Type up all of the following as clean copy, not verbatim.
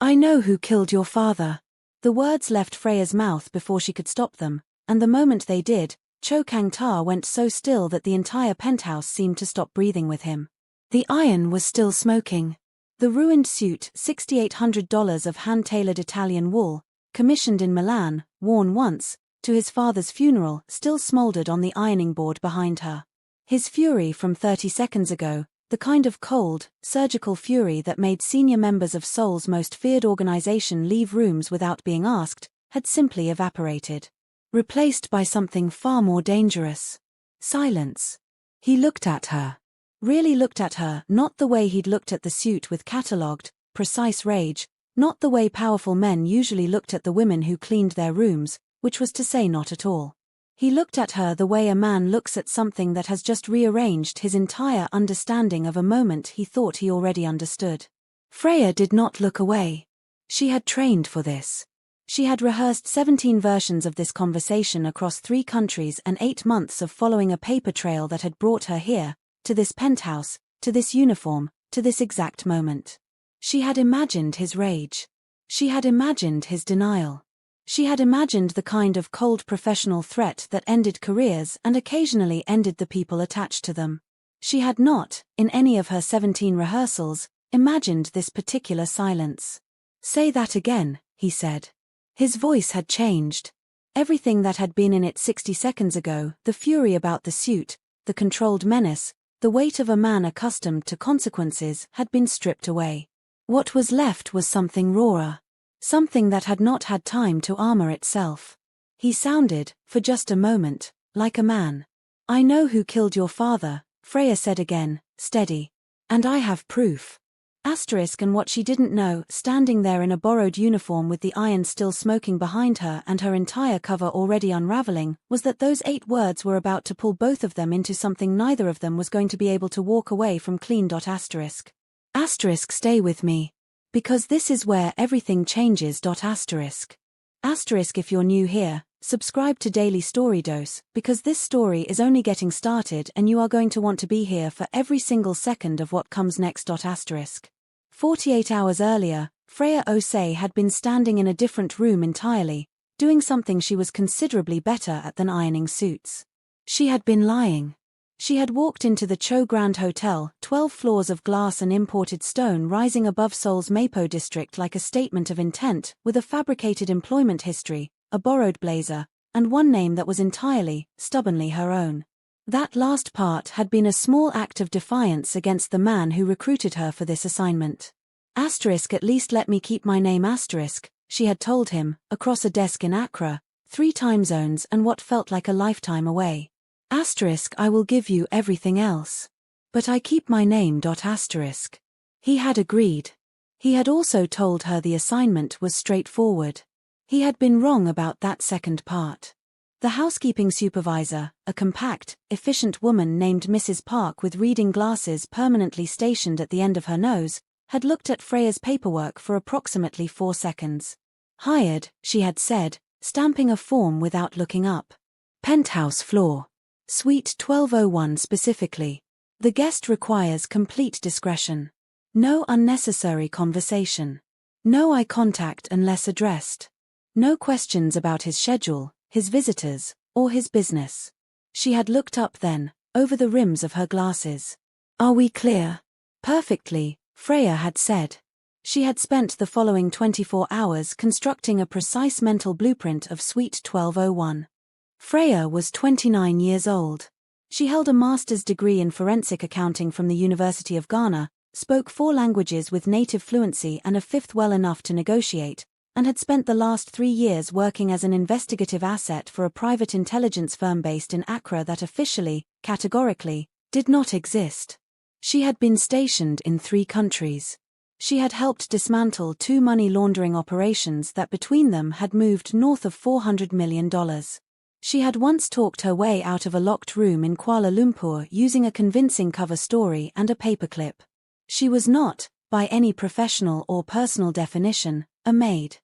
I know who killed your father. The words left Freya's mouth before she could stop them, and the moment they did, Cho Kang Ta went so still that the entire penthouse seemed to stop breathing with him. The iron was still smoking. The ruined suit, $6,800 of hand-tailored Italian wool, commissioned in Milan, worn once, to his father's funeral, still smoldered on the ironing board behind her. His fury from 30 seconds ago, the kind of cold, surgical fury that made senior members of Seoul's most feared organization leave rooms without being asked, had simply evaporated. Replaced by something far more dangerous. Silence. He looked at her. Really looked at her, not the way he'd looked at the suit with catalogued, precise rage, not the way powerful men usually looked at the women who cleaned their rooms, which was to say not at all. He looked at her the way a man looks at something that has just rearranged his entire understanding of a moment he thought he already understood. Freya did not look away. She had trained for this. She had rehearsed 17 versions of this conversation across 3 countries and 8 months of following a paper trail that had brought her here, to this penthouse, to this uniform, to this exact moment. She had imagined his rage. She had imagined his denial. She had imagined the kind of cold professional threat that ended careers and occasionally ended the people attached to them. She had not, in any of her 17 rehearsals, imagined this particular silence. "Say that again," he said. His voice had changed. Everything that had been in it 60 seconds ago, the fury about the suit, the controlled menace, the weight of a man accustomed to consequences, had been stripped away. What was left was something rawer. Something that had not had time to armor itself. He sounded, for just a moment, like a man. "I know who killed your father," Freya said again, steady. "And I have proof." And what she didn't know, standing there in a borrowed uniform with the iron still smoking behind her and her entire cover already unraveling, was that those 8 words were about to pull both of them into something neither of them was going to be able to walk away from clean. Stay with me. Because this is where everything changes. If you're new here, subscribe to Daily Story Dose, because this story is only getting started and you are going to want to be here for every single second of what comes next. 48 hours earlier, Freya Osei had been standing in a different room entirely, doing something she was considerably better at than ironing suits. She had been lying. She had walked into the Cho Grand Hotel, 12 floors of glass and imported stone rising above Seoul's Mapo district like a statement of intent, with a fabricated employment history, a borrowed blazer, and one name that was entirely, stubbornly her own. That last part had been a small act of defiance against the man who recruited her for this assignment. At least let me keep my name she had told him, across a desk in Accra, 3 time zones and what felt like a lifetime away. I will give you everything else. But I keep my name. He had agreed. He had also told her the assignment was straightforward. He had been wrong about that second part. The housekeeping supervisor, a compact, efficient woman named Mrs. Park with reading glasses permanently stationed at the end of her nose, had looked at Freya's paperwork for approximately 4 seconds. "Hired," she had said, stamping a form without looking up. "Penthouse floor. Suite 1201 specifically. The guest requires complete discretion. No unnecessary conversation. No eye contact unless addressed. No questions about his schedule, his visitors, or his business." She had looked up then, over the rims of her glasses. "Are we clear?" "Perfectly," Freya had said. She had spent the following 24 hours constructing a precise mental blueprint of Suite 1201. Freya was 29 years old. She held a master's degree in forensic accounting from the University of Ghana, spoke 4 languages with native fluency and a 5th well enough to negotiate, and had spent the last 3 years working as an investigative asset for a private intelligence firm based in Accra that officially, categorically, did not exist. She had been stationed in 3 countries. She had helped dismantle 2 money laundering operations that between them had moved north of $400 million. She had once talked her way out of a locked room in Kuala Lumpur using a convincing cover story and a paperclip. She was not, by any professional or personal definition, a maid.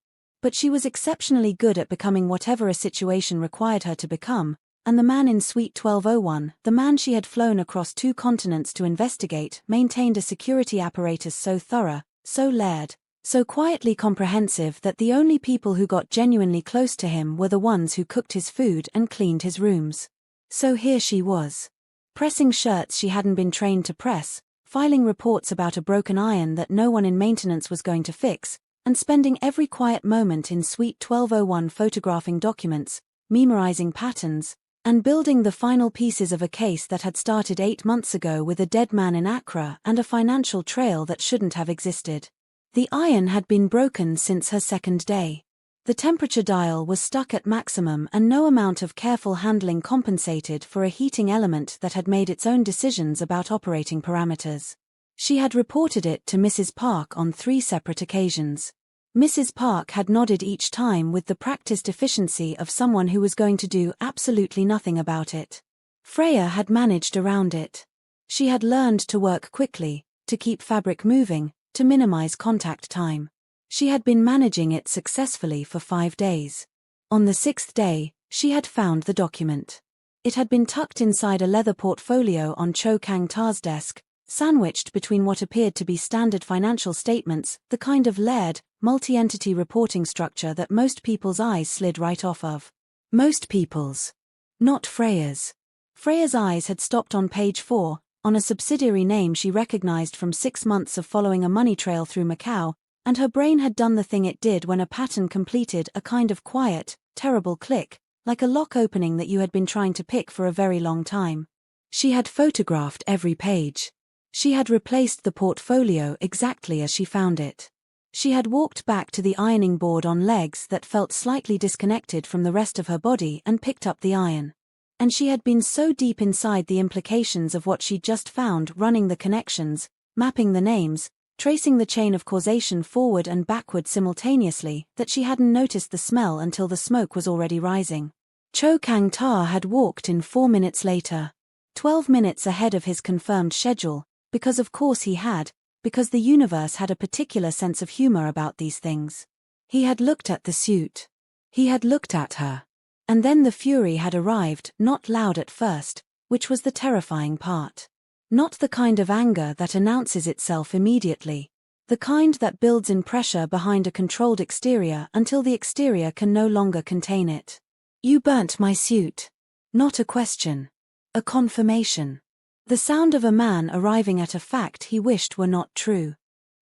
But she was exceptionally good at becoming whatever a situation required her to become, and the man in Suite 1201, the man she had flown across 2 continents to investigate, maintained a security apparatus so thorough, so layered, So quietly comprehensive that the only people who got genuinely close to him were the ones who cooked his food and cleaned his rooms. So here she was, pressing shirts she hadn't been trained to press, filing reports about a broken iron that no one in maintenance was going to fix, and spending every quiet moment in Suite 1201 photographing documents, memorizing patterns, and building the final pieces of a case that had started 8 months ago with a dead man in Accra and a financial trail that shouldn't have existed. The iron had been broken since her second day. The temperature dial was stuck at maximum and no amount of careful handling compensated for a heating element that had made its own decisions about operating parameters. She had reported it to Mrs. Park on 3 separate occasions. Mrs. Park had nodded each time with the practiced efficiency of someone who was going to do absolutely nothing about it. Freya had managed around it. She had learned to work quickly, to keep fabric moving, to minimize contact time. She had been managing it successfully for 5 days. On the 6th day, she had found the document. It had been tucked inside a leather portfolio on Cho Kang Ta's desk, sandwiched between what appeared to be standard financial statements, the kind of layered, multi-entity reporting structure that most people's eyes slid right off of. Most people's. Not Freya's. Freya's eyes had stopped on page 4, on a subsidiary name she recognized from 6 months of following a money trail through Macau, and her brain had done the thing it did when a pattern completed a kind of quiet, terrible click, like a lock opening that you had been trying to pick for a very long time. She had photographed every page. She had replaced the portfolio exactly as she found it. She had walked back to the ironing board on legs that felt slightly disconnected from the rest of her body and picked up the iron. And she had been so deep inside the implications of what she'd just found, running the connections, mapping the names, tracing the chain of causation forward and backward simultaneously, that she hadn't noticed the smell until the smoke was already rising. Cho Kang Ta had walked in 4 minutes later. 12 minutes ahead of his confirmed schedule, because of course he had, because the universe had a particular sense of humor about these things. He had looked at the suit. He had looked at her. And then the fury had arrived, not loud at first, which was the terrifying part. Not the kind of anger that announces itself immediately. The kind that builds in pressure behind a controlled exterior until the exterior can no longer contain it. You burnt my suit. Not a question. A confirmation. The sound of a man arriving at a fact he wished were not true.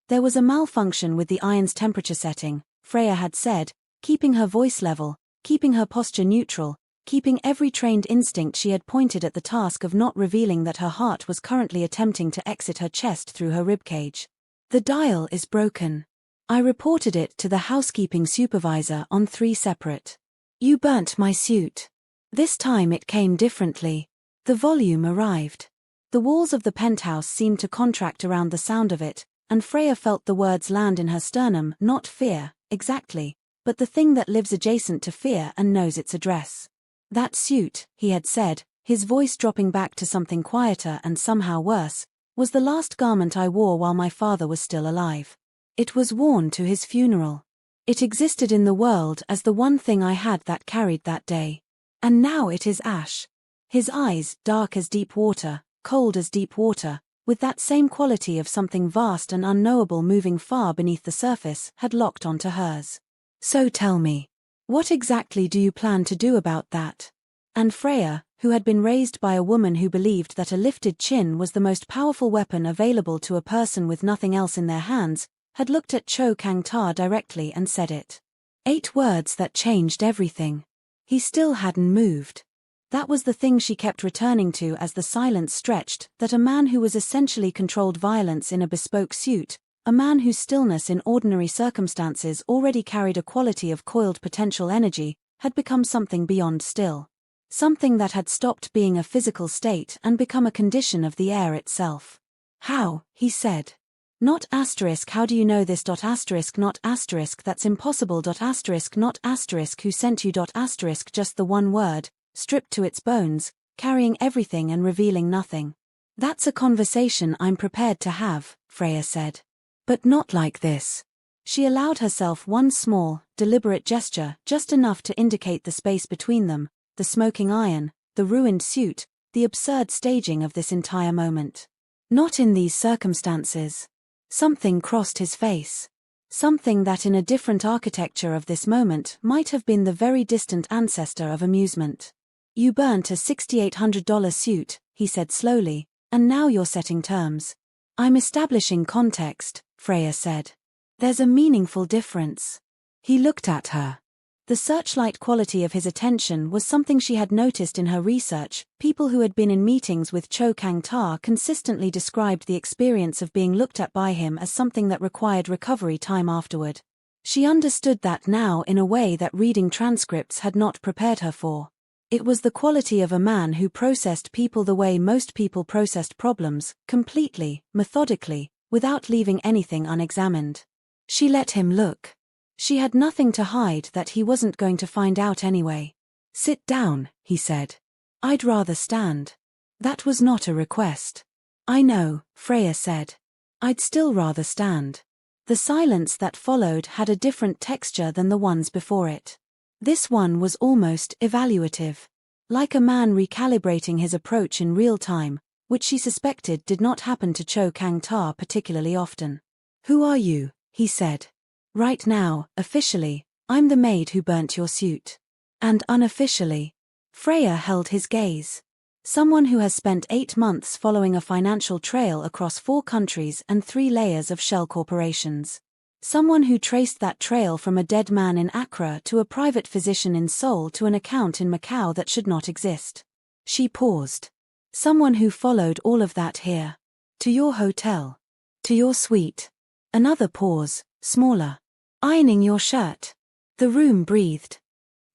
There was a malfunction with the iron's temperature setting, Freya had said, keeping her voice level, keeping her posture neutral, keeping every trained instinct she had pointed at the task of not revealing that her heart was currently attempting to exit her chest through her ribcage. The dial is broken. I reported it to the housekeeping supervisor on 3 separate. You burnt my suit. This time it came differently. The volume arrived. The walls of the penthouse seemed to contract around the sound of it, and Freya felt the words land in her sternum, not fear, exactly, but the thing that lives adjacent to fear and knows its address. That suit, he had said, his voice dropping back to something quieter and somehow worse, was the last garment I wore while my father was still alive. It was worn to his funeral. It existed in the world as the one thing I had that carried that day. And now it is ash. His eyes, dark as deep water, cold as deep water, with that same quality of something vast and unknowable moving far beneath the surface, had locked onto hers. So tell me, what exactly do you plan to do about that? And Freya, who had been raised by a woman who believed that a lifted chin was the most powerful weapon available to a person with nothing else in their hands, had looked at Cho Kang Ta directly and said it. 8 words that changed everything. He still hadn't moved. That was the thing she kept returning to as the silence stretched, that a man who was essentially controlled violence in a bespoke suit, a man whose stillness in ordinary circumstances already carried a quality of coiled potential energy, had become something beyond still. Something that had stopped being a physical state and become a condition of the air itself. How, he said. Not asterisk how do you know this asterisk not asterisk that's impossible asterisk not asterisk who sent you asterisk just the one word, stripped to its bones, carrying everything and revealing nothing. That's a conversation I'm prepared to have, Freya said. But not like this. She allowed herself one small, deliberate gesture, just enough to indicate the space between them, the smoking iron, the ruined suit, the absurd staging of this entire moment. Not in these circumstances. Something crossed his face. Something that in a different architecture of this moment might have been the very distant ancestor of amusement. You burnt a $6,800 suit, he said slowly, and now you're setting terms. I'm establishing context, Freya said. There's a meaningful difference. He looked at her. The searchlight quality of his attention was something she had noticed in her research. People who had been in meetings with Cho Kang Ta consistently described the experience of being looked at by him as something that required recovery time afterward. She understood that now in a way that reading transcripts had not prepared her for. It was the quality of a man who processed people the way most people processed problems, completely, methodically, without leaving anything unexamined. She let him look. She had nothing to hide that he wasn't going to find out anyway. Sit down, he said. I'd rather stand. That was not a request. I know, Freya said. I'd still rather stand. The silence that followed had a different texture than the ones before it. This one was almost evaluative. Like a man recalibrating his approach in real time, which she suspected did not happen to Cho Kang Ta particularly often. Who are you? He said. Right now, officially, I'm the maid who burnt your suit. And unofficially, Freya held his gaze. Someone who has spent 8 months following a financial trail across 4 countries and 3 layers of shell corporations. Someone who traced that trail from a dead man in Accra to a private physician in Seoul to an account in Macau that should not exist. She paused. Someone who followed all of that here. To your hotel. To your suite. Another pause, smaller. Ironing your shirt. The room breathed.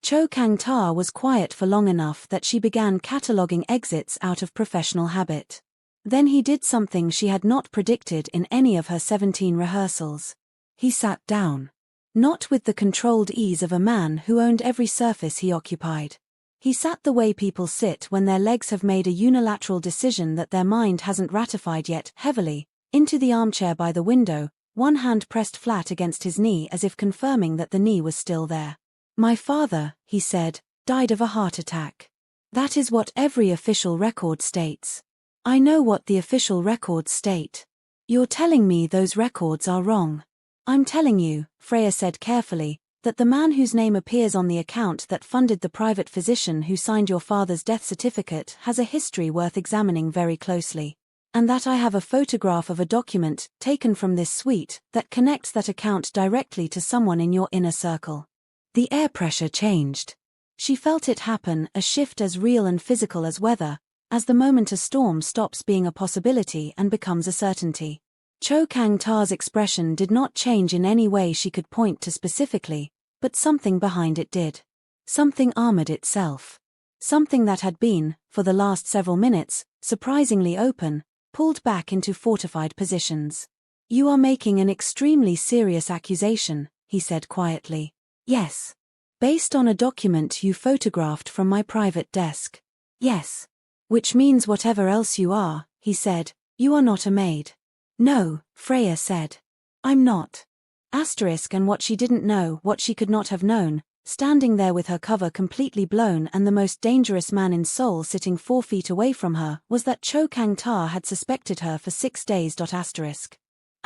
Cho Kang Ta was quiet for long enough that she began cataloguing exits out of professional habit. Then he did something she had not predicted in any of her 17 rehearsals. He sat down. Not with the controlled ease of a man who owned every surface he occupied. He sat the way people sit when their legs have made a unilateral decision that their mind hasn't ratified yet, heavily, into the armchair by the window, one hand pressed flat against his knee as if confirming that the knee was still there. My father, he said, died of a heart attack. That is what every official record states. I know what the official records state. You're telling me those records are wrong. I'm telling you, Freya said carefully, that the man whose name appears on the account that funded the private physician who signed your father's death certificate has a history worth examining very closely. And that I have a photograph of a document, taken from this suite, that connects that account directly to someone in your inner circle. The air pressure changed. She felt it happen, a shift as real and physical as weather, as the moment a storm stops being a possibility and becomes a certainty. Cho Kang Ta's expression did not change in any way she could point to specifically, but something behind it did. Something armored itself. Something that had been, for the last several minutes, surprisingly open, pulled back into fortified positions. You are making an extremely serious accusation, he said quietly. Yes. Based on a document you photographed from my private desk. Yes. Which means whatever else you are, he said, you are not a maid. No, Freya said. I'm not. And what she didn't know, what she could not have known, standing there with her cover completely blown and the most dangerous man in Seoul sitting 4 feet away from her, was that Cho Kang Ta had suspected her for 6 days.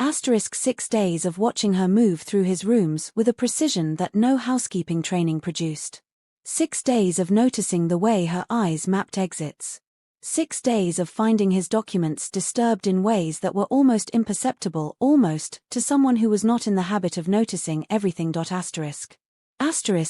6 days of watching her move through his rooms with a precision that no housekeeping training produced. 6 days of noticing the way her eyes mapped exits. 6 days of finding his documents disturbed in ways that were almost imperceptible, almost, to someone who was not in the habit of noticing everything.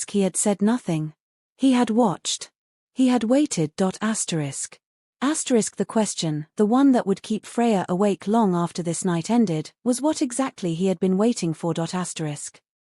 He had said nothing. He had watched. He had waited. The question, the one that would keep Freya awake long after this night ended, was what exactly he had been waiting for.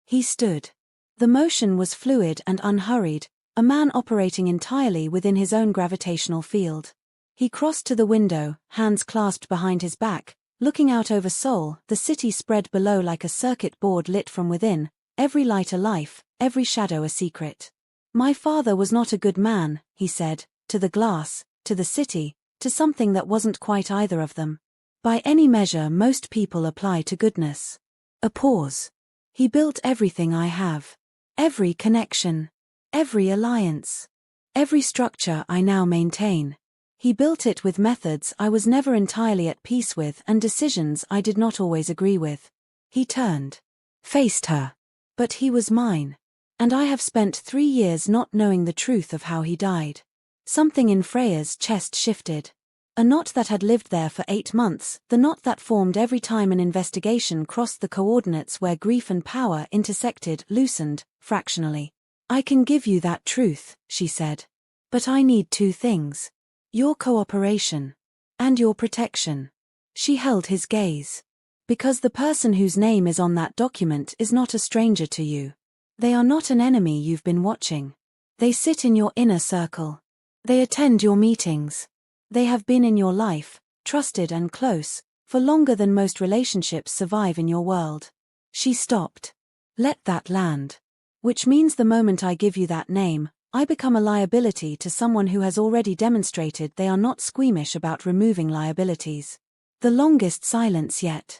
He stood. The motion was fluid and unhurried, a man operating entirely within his own gravitational field. He crossed to the window, hands clasped behind his back, looking out over Seoul, the city spread below like a circuit board lit from within, every light a life, every shadow a secret. My father was not a good man, he said, to the glass, to the city, to something that wasn't quite either of them. By any measure most people apply to goodness. A pause. He built everything I have. Every connection. Every alliance. Every structure I now maintain. He built it with methods I was never entirely at peace with and decisions I did not always agree with. He turned. faced her. But he was mine. And I have spent 3 years not knowing the truth of how he died. Something in Freya's chest shifted. A knot that had lived there for 8 months, the knot that formed every time an investigation crossed the coordinates where grief and power intersected, loosened, fractionally. I can give you that truth, she said. But I need 2 things. Your cooperation. And your protection. She held his gaze. Because the person whose name is on that document is not a stranger to you. They are not an enemy you've been watching. They sit in your inner circle. They attend your meetings. They have been in your life, trusted and close, for longer than most relationships survive in your world. She stopped. Let that land. Which means the moment I give you that name, I become a liability to someone who has already demonstrated they are not squeamish about removing liabilities. The longest silence yet.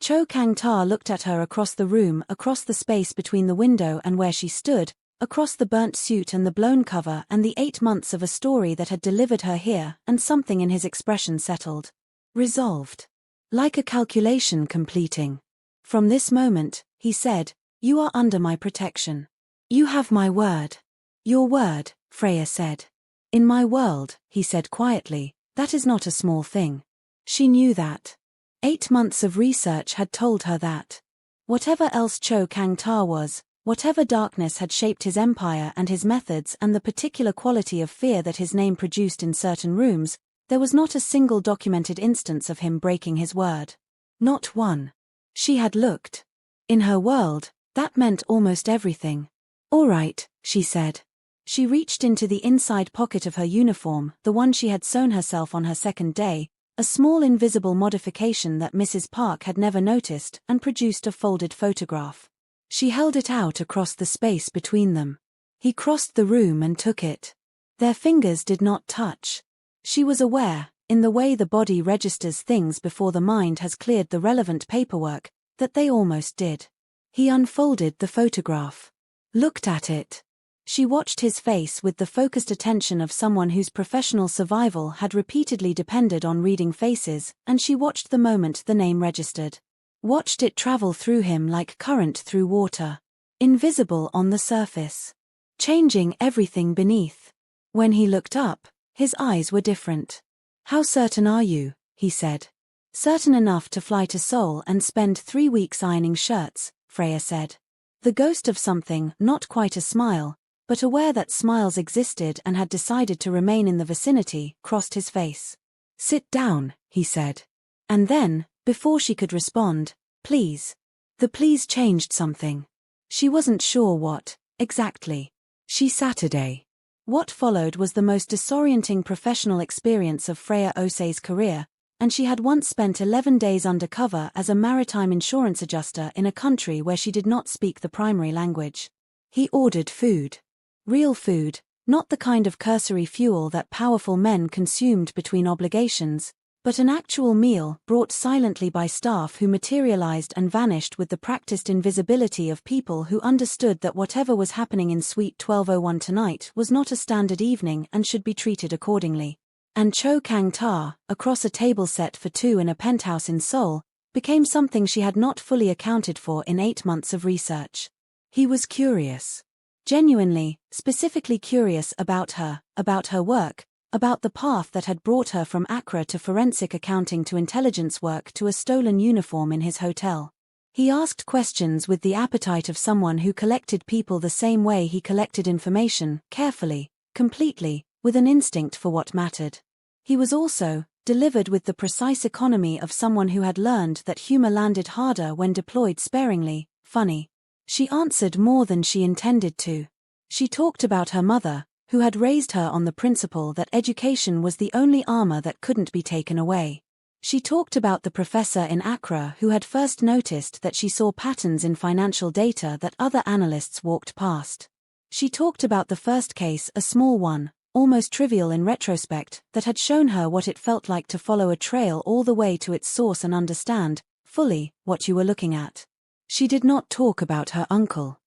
Cho Kang Ta looked at her across the room, across the space between the window and where she stood, across the burnt suit and the blown cover and the 8 months of a story that had delivered her here, and something in his expression settled. Resolved. Like a calculation completing. From this moment, he said, you are under my protection. You have my word. Your word, Freya said. In my world, he said quietly, that is not a small thing. She knew that. 8 months of research had told her that. Whatever else Cho Kang Ta was, whatever darkness had shaped his empire and his methods and the particular quality of fear that his name produced in certain rooms, there was not a single documented instance of him breaking his word. Not one. She had looked. In her world, that meant almost everything. All right, she said. She reached into the inside pocket of her uniform, the one she had sewn herself on her second day, a small invisible modification that Mrs. Park had never noticed, and produced a folded photograph. She held it out across the space between them. He crossed the room and took it. Their fingers did not touch. She was aware, in the way the body registers things before the mind has cleared the relevant paperwork, that they almost did. He unfolded the photograph. Looked at it. She watched his face with the focused attention of someone whose professional survival had repeatedly depended on reading faces, and she watched the moment the name registered. Watched it travel through him like current through water. Invisible on the surface. Changing everything beneath. When he looked up, his eyes were different. How certain are you? He said. Certain enough to fly to Seoul and spend 3 weeks ironing shirts, Freya said. The ghost of something, not quite a smile, but aware that smiles existed and had decided to remain in the vicinity, crossed his face. Sit down, he said. And then, before she could respond, please. The please changed something. She wasn't sure what, exactly. Saturday. What followed was the most disorienting professional experience of Freya Osei's career, and she had once spent 11 days undercover as a maritime insurance adjuster in a country where she did not speak the primary language. He ordered food. Real food, not the kind of cursory fuel that powerful men consumed between obligations, but an actual meal brought silently by staff who materialized and vanished with the practiced invisibility of people who understood that whatever was happening in Suite 1201 tonight was not a standard evening and should be treated accordingly. And Cho Kang Ta, across a table set for 2 in a penthouse in Seoul, became something she had not fully accounted for in 8 months of research. He was curious. Genuinely, specifically curious about her work, about the path that had brought her from Accra to forensic accounting to intelligence work to a stolen uniform in his hotel. He asked questions with the appetite of someone who collected people the same way he collected information, carefully, completely, with an instinct for what mattered. He was also delivered with the precise economy of someone who had learned that humor landed harder when deployed sparingly, funny. She answered more than she intended to. She talked about her mother, who had raised her on the principle that education was the only armor that couldn't be taken away. She talked about the professor in Accra who had first noticed that she saw patterns in financial data that other analysts walked past. She talked about the first case, a small one, almost trivial in retrospect, that had shown her what it felt like to follow a trail all the way to its source and understand, fully, what you were looking at. She did not talk about her uncle.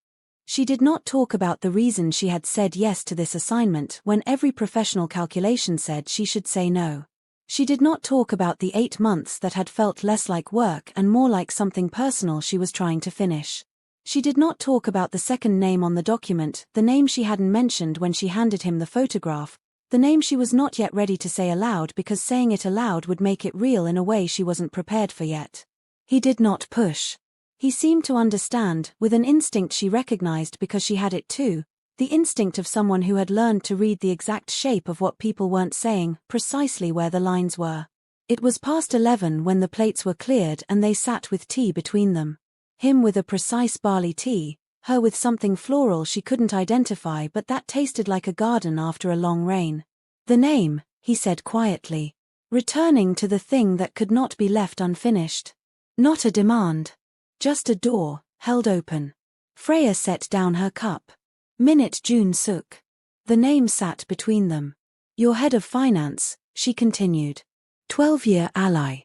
She did not talk about the reason she had said yes to this assignment when every professional calculation said she should say no. She did not talk about the 8 months that had felt less like work and more like something personal she was trying to finish. She did not talk about the second name on the document, the name she hadn't mentioned when she handed him the photograph, the name she was not yet ready to say aloud because saying it aloud would make it real in a way she wasn't prepared for yet. He did not push. He seemed to understand, with an instinct she recognized because she had it too, the instinct of someone who had learned to read the exact shape of what people weren't saying, precisely where the lines were. It was past 11 when the plates were cleared and they sat with tea between them. Him with a precise barley tea, her with something floral she couldn't identify but that tasted like a garden after a long rain. The name, he said quietly, returning to the thing that could not be left unfinished. Not a demand. Just a door, held open. Freya set down her cup. Minute June Suk. The name sat between them. Your head of finance, she continued. 12-year ally.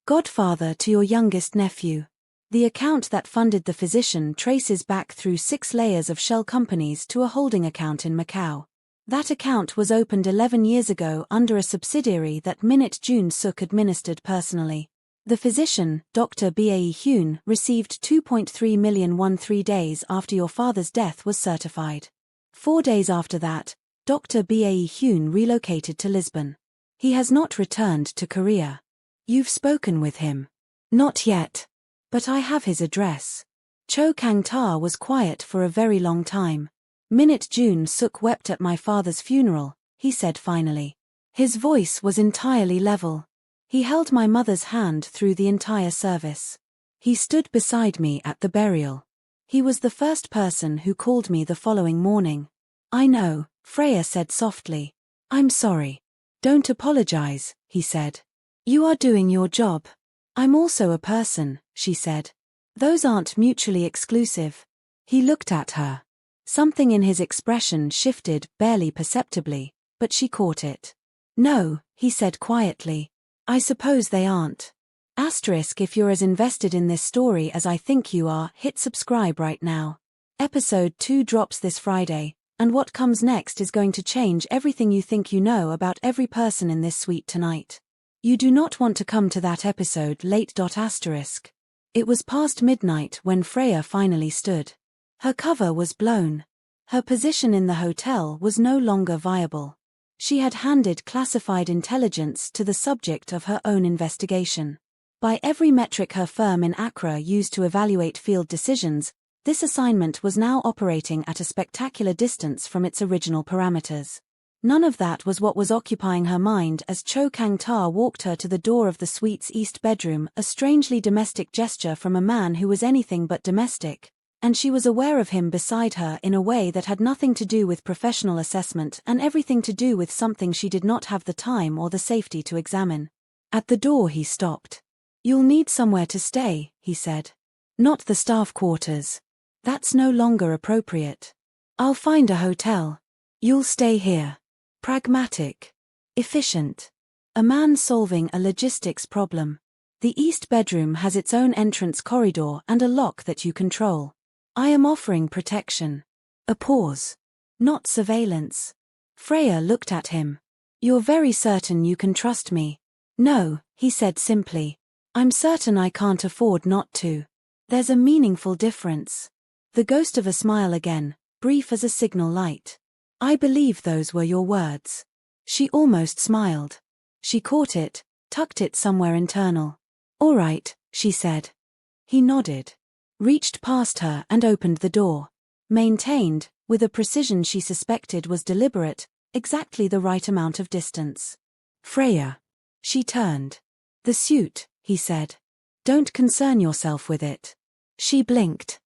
Godfather to your youngest nephew. The account that funded the physician traces back through 6 layers of shell companies to a holding account in Macau. That account was opened 11 years ago under a subsidiary that Minute June Suk administered personally. The physician, Dr. Bae Hyun, received 2.3 million 3 days after your father's death was certified. 4 days after that, Dr. Bae Hyun relocated to Lisbon. He has not returned to Korea. You've spoken with him. Not yet. But I have his address. Cho Kang Ta was quiet for a very long time. Minute June Suk wept at my father's funeral, he said finally. His voice was entirely level. He held my mother's hand through the entire service. He stood beside me at the burial. He was the first person who called me the following morning. I know, Freya said softly. I'm sorry. Don't apologize, he said. You are doing your job. I'm also a person, she said. Those aren't mutually exclusive. He looked at her. Something in his expression shifted, barely perceptibly, but she caught it. No, he said quietly. I suppose they aren't. Asterisk if you're as invested in this story as I think you are, hit subscribe right now. Episode 2 drops this Friday, and what comes next is going to change everything you think you know about every person in this suite tonight. You do not want to come to that episode late. Asterisk. It was past midnight when Freya finally stood. Her cover was blown. Her position in the hotel was no longer viable. She had handed classified intelligence to the subject of her own investigation. By every metric her firm in Accra used to evaluate field decisions, this assignment was now operating at a spectacular distance from its original parameters. None of that was what was occupying her mind as Cho Kang Ta walked her to the door of the suite's east bedroom, a strangely domestic gesture from a man who was anything but domestic, and she was aware of him beside her in a way that had nothing to do with professional assessment and everything to do with something she did not have the time or the safety to examine. At the door he stopped. You'll need somewhere to stay, he said. Not the staff quarters. That's no longer appropriate. I'll find a hotel. You'll stay here. Pragmatic. Efficient. A man solving a logistics problem. The east bedroom has its own entrance corridor and a lock that you control. I am offering protection. A pause. Not surveillance. Freya looked at him. You're very certain you can trust me? No, he said simply. I'm certain I can't afford not to. There's a meaningful difference. The ghost of a smile again, brief as a signal light. I believe those were your words. She almost smiled. She caught it, tucked it somewhere internal. All right, she said. He nodded. Reached past her and opened the door. Maintained, with a precision she suspected was deliberate, exactly the right amount of distance. Freya. She turned. The suit, he said. Don't concern yourself with it. She blinked.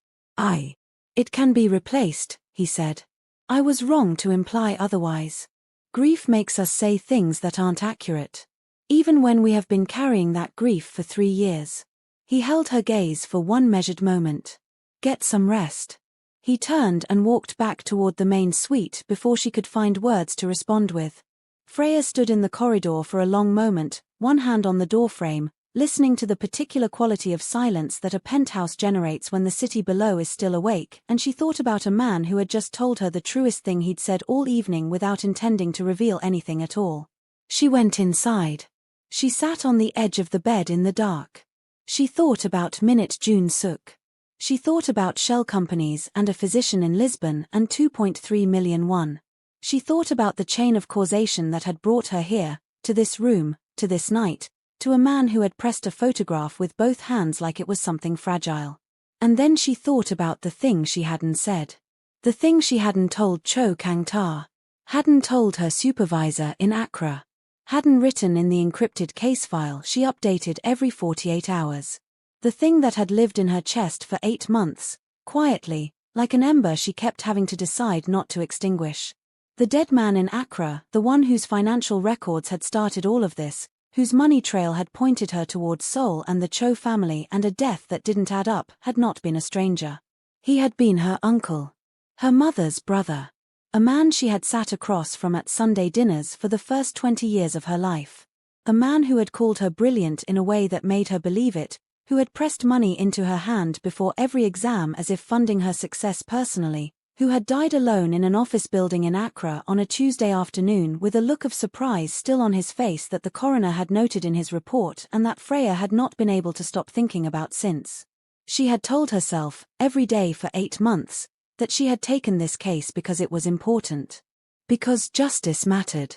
It can be replaced, he said. I was wrong to imply otherwise. Grief makes us say things that aren't accurate. Even when we have been carrying that grief for 3 years. He held her gaze for one measured moment. Get some rest. He turned and walked back toward the main suite before she could find words to respond with. Freya stood in the corridor for a long moment, one hand on the doorframe, listening to the particular quality of silence that a penthouse generates when the city below is still awake, and she thought about a man who had just told her the truest thing he'd said all evening without intending to reveal anything at all. She went inside. She sat on the edge of the bed in the dark. She thought about Minute June Suk. She thought about shell companies and a physician in Lisbon and 2.3 million won. She thought about the chain of causation that had brought her here, to this room, to this night, to a man who had pressed a photograph with both hands like it was something fragile. And then she thought about the thing she hadn't said. The thing she hadn't told Cho Kang Ta. Hadn't told her supervisor in Accra. Hadn't written in the encrypted case file she updated every 48 hours. The thing that had lived in her chest for 8 months, quietly, like an ember she kept having to decide not to extinguish. The dead man in Accra, the one whose financial records had started all of this, whose money trail had pointed her towards Seoul and the Cho family and a death that didn't add up, had not been a stranger. He had been her uncle. Her mother's brother. A man she had sat across from at Sunday dinners for the first 20 years of her life. A man who had called her brilliant in a way that made her believe it, who had pressed money into her hand before every exam as if funding her success personally, who had died alone in an office building in Accra on a Tuesday afternoon with a look of surprise still on his face that the coroner had noted in his report and that Freya had not been able to stop thinking about since. She had told herself, every day for 8 months, that she had taken this case because it was important. Because justice mattered.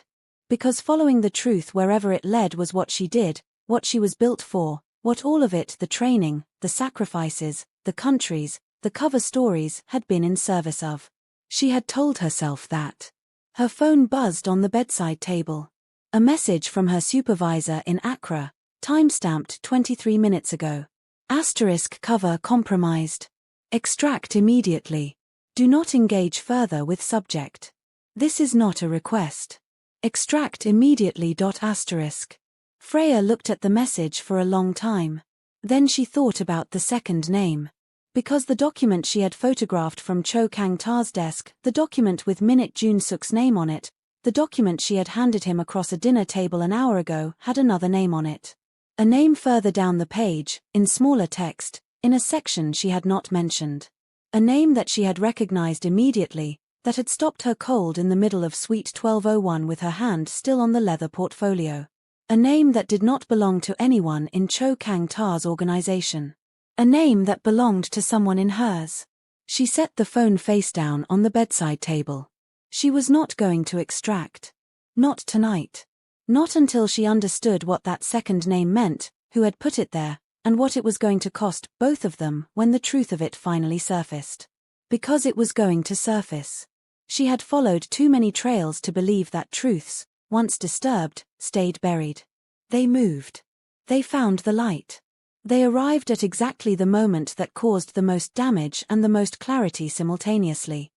Because following the truth wherever it led was what she did, what she was built for, what all of it, the training, the sacrifices, the countries, the cover stories, had been in service of. She had told herself that. Her phone buzzed on the bedside table. A message from her supervisor in Accra, time-stamped 23 minutes ago. Asterisk cover compromised. Extract immediately. Do not engage further with subject. This is not a request. Extract immediately. Asterisk. Freya looked at the message for a long time. Then she thought about the second name. Because the document she had photographed from Cho Kang Ta's desk, the document with Minute June Suk's name on it, the document she had handed him across a dinner table an hour ago, had another name on it. A name further down the page, in smaller text, in a section she had not mentioned. A name that she had recognized immediately, that had stopped her cold in the middle of Suite 1201 with her hand still on the leather portfolio. A name that did not belong to anyone in Cho Kang Ta's organization. A name that belonged to someone in hers. She set the phone face down on the bedside table. She was not going to extract. Not tonight. Not until she understood what that second name meant, who had put it there, and what it was going to cost both of them when the truth of it finally surfaced. Because it was going to surface. She had followed too many trails to believe that truths, once disturbed, stayed buried. They moved. They found the light. They arrived at exactly the moment that caused the most damage and the most clarity simultaneously.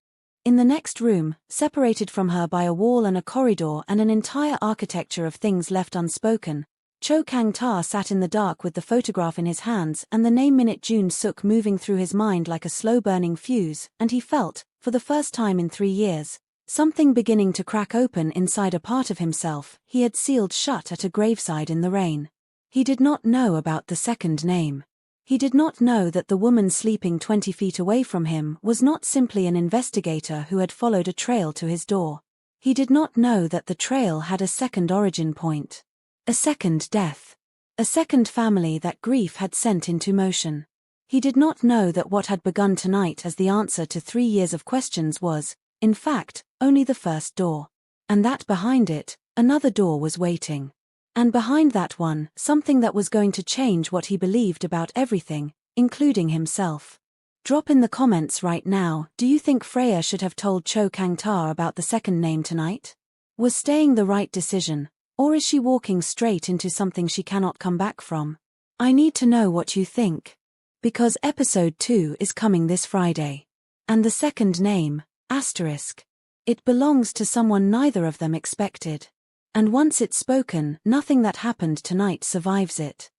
In the next room, separated from her by a wall and a corridor and an entire architecture of things left unspoken, Cho Kang Ta sat in the dark with the photograph in his hands and the name Minute June Suk moving through his mind like a slow-burning fuse, and he felt, for the first time in 3 years, something beginning to crack open inside a part of himself he had sealed shut at a graveside in the rain. He did not know about the second name. He did not know that the woman sleeping 20 feet away from him was not simply an investigator who had followed a trail to his door. He did not know that the trail had a second origin point. A second death. A second family that grief had sent into motion. He did not know that what had begun tonight as the answer to 3 years of questions was, in fact, only the first door. And that behind it, another door was waiting. And behind that one, something that was going to change what he believed about everything, including himself. Drop in the comments right now, do you think Freya should have told Cho Kang Ta about the second name tonight? Was staying the right decision? Or is she walking straight into something she cannot come back from? I need to know what you think. Because episode 2 is coming this Friday. And the second name, asterisk. It belongs to someone neither of them expected. And once it's spoken, nothing that happened tonight survives it.